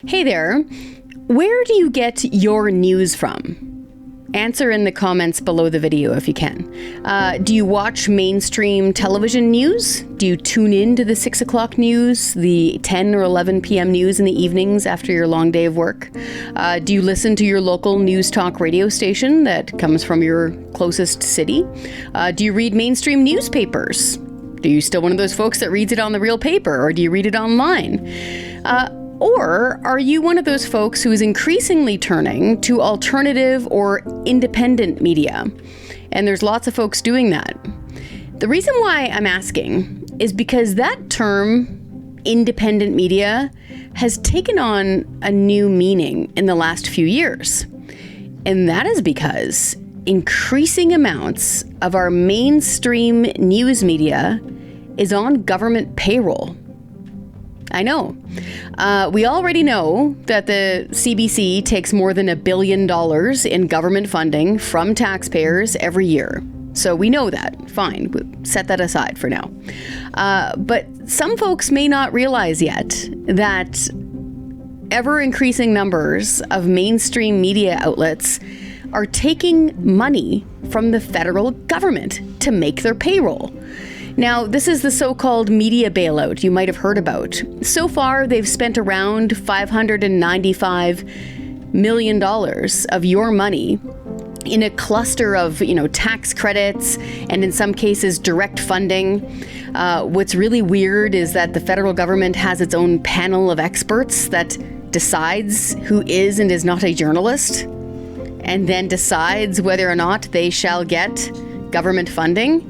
Hey there, where do you get your news from? Answer in the comments below the video if you can. Do you watch mainstream television news? Do you tune in to the 6 o'clock news, the 10 or 11 p.m. news in the evenings after your long day of work? Do you listen to your local news talk radio station that comes from your closest city? Do you read mainstream newspapers? Are you still one of those folks that reads it on the real paper, or do you read it online? Or are you one of those folks who is increasingly turning to alternative or independent media? And there's lots of folks doing that. The reason why I'm asking is because that term, independent media, has taken on a new meaning in the last few years. And that is because increasing amounts of our mainstream news media is on government payroll. I know. We already know that the CBC takes more than $1 billion in government funding from taxpayers every year. So we know that. Fine. We'll set that aside for now. But some folks may not realize yet that ever-increasing numbers of mainstream media outlets are taking money from the federal government to make their payroll. Now, this is the so-called media bailout you might have heard about. So far, they've spent around $595 million of your money in a cluster of, tax credits and in some cases direct funding. What's really weird is that the federal government has its own panel of experts that decides who is and is not a journalist, and then decides whether or not they shall get government funding.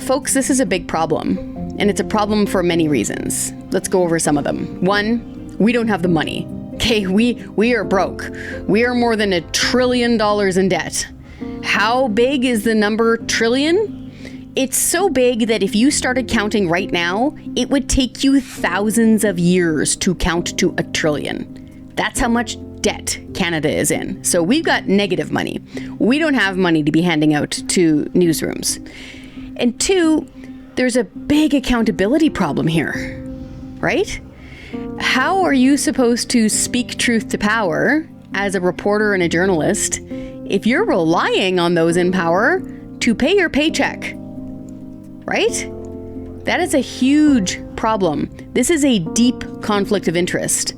Folks, this is a big problem, and it's a problem for many reasons. Let's go over some of them. One, we don't have the money. Okay, we are broke. We are more than $1 trillion in debt. How big is the number trillion? It's so big that if you started counting right now, it would take you thousands of years to count to $1 trillion. That's how much debt Canada is in. So we've got negative money. We don't have money to be handing out to newsrooms. And two, there's a big accountability problem here, right? How are you supposed to speak truth to power as a reporter and a journalist if you're relying on those in power to pay your paycheck, right? That is a huge problem. This is a deep conflict of interest.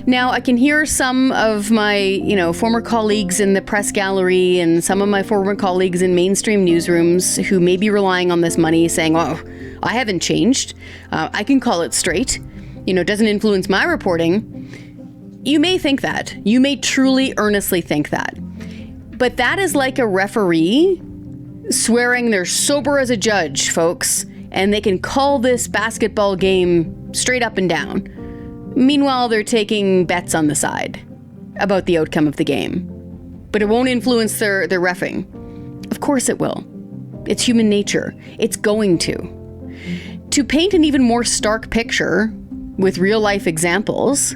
Now, I can hear some of my, former colleagues in the press gallery and some of my former colleagues in mainstream newsrooms who may be relying on this money saying, oh, I haven't changed. I can call it straight. It doesn't influence my reporting. You may think that. You may truly, earnestly think that. But that is like a referee swearing they're sober as a judge, folks, and they can call this basketball game straight up and down. Meanwhile, they're taking bets on the side about the outcome of the game. But it won't influence their reffing. Of course it will. It's human nature. It's going to. To paint an even more stark picture with real-life examples,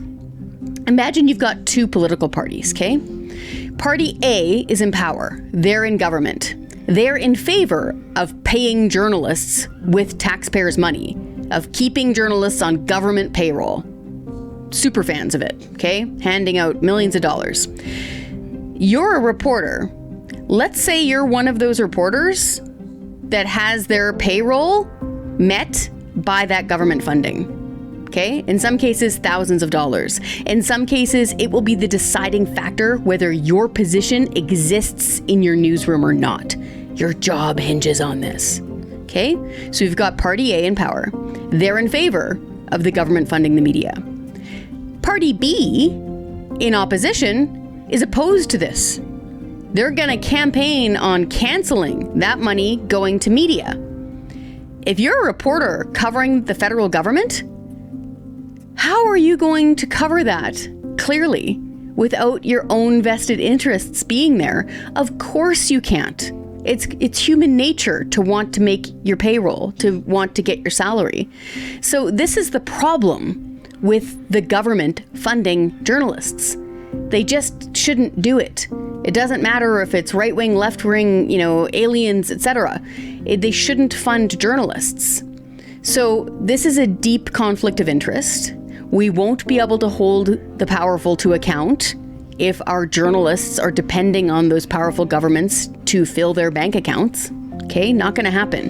imagine you've got two political parties, okay? Party A is in power. They're in government. They're in favor of paying journalists with taxpayers' money, of keeping journalists on government payroll. Super fans of it, okay? Handing out millions of dollars. You're a reporter. Let's say you're one of those reporters that has their payroll met by that government funding, okay? In some cases, thousands of dollars. In some cases, it will be the deciding factor whether your position exists in your newsroom or not. Your job hinges on this, okay? So you've got Party A in power. They're in favor of the government funding the media. Party B, in opposition, is opposed to this. They're going to campaign on canceling that money going to media. If you're a reporter covering the federal government, how are you going to cover that clearly without your own vested interests being there? Of course you can't. It's human nature to want to make your payroll, to want to get your salary. So this is the problem with the government funding journalists. They just shouldn't do it. It doesn't matter if it's right-wing, left-wing, aliens, etc. They shouldn't fund journalists. So this is a deep conflict of interest. We won't be able to hold the powerful to account if our journalists are depending on those powerful governments to fill their bank accounts. Okay, not going to happen.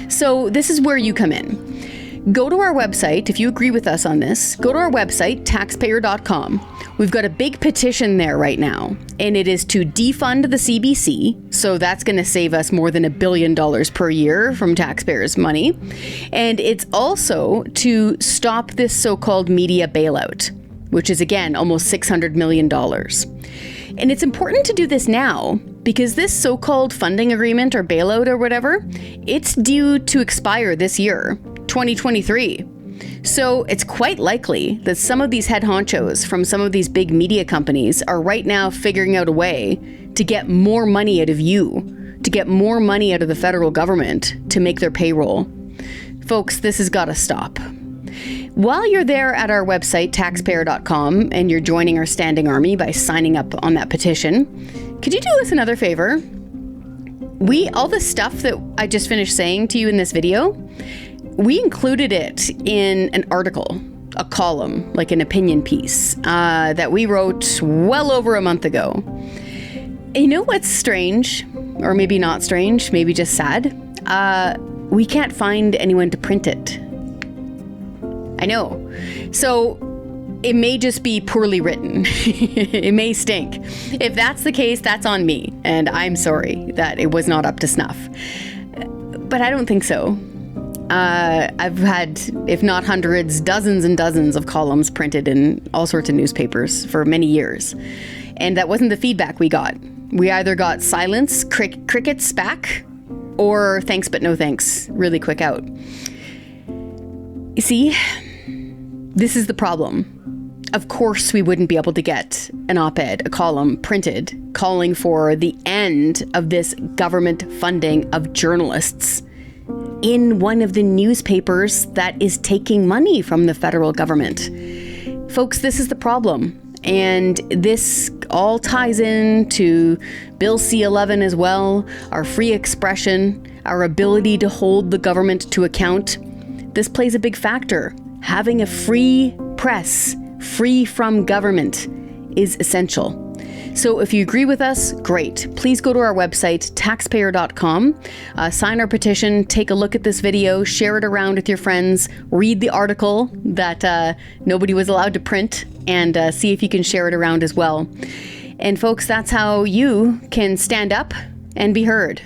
So this is where you come in. Go to our website. If you agree with us on this, go to our website, taxpayer.com. We've got a big petition there right now, and it is to defund the CBC. So that's going to save us more than $1 billion per year from taxpayers' money. And it's also to stop this so-called media bailout, which is, again, almost $600 million. And it's important to do this now because this so-called funding agreement or bailout or whatever, it's due to expire this year, 2023. So it's quite likely that some of these head honchos from some of these big media companies are right now figuring out a way to get more money out of you, to get more money out of the federal government to make their payroll. Folks, this has got to stop. While you're there at our website, taxpayer.com, and you're joining our standing army by signing up on that petition, could you do us another favor? All the stuff that I just finished saying to you in this video, we included it in an article, a column, like an opinion piece that we wrote well over a month ago. And you know what's strange, or maybe not strange, maybe just sad? We can't find anyone to print it. I know. So it may just be poorly written. It may stink. If that's the case, that's on me. And I'm sorry that it was not up to snuff. But I don't think so. I've had, if not hundreds, dozens and dozens of columns printed in all sorts of newspapers for many years. And that wasn't the feedback we got. We either got silence, crickets back, or thanks but no thanks, really quick out. You see, this is the problem. Of course we wouldn't be able to get an op-ed, a column printed calling for the end of this government funding of journalists in one of the newspapers that is taking money from the federal government. Folks, this is the problem. And this all ties into Bill C-11 as well, our free expression, our ability to hold the government to account. This plays a big factor. Having a free press, free from government, is essential. So if you agree with us, great. Please go to our website, taxpayer.com, sign our petition, take a look at this video, share it around with your friends, read the article that nobody was allowed to print, and see if you can share it around as well. And folks, that's how you can stand up and be heard.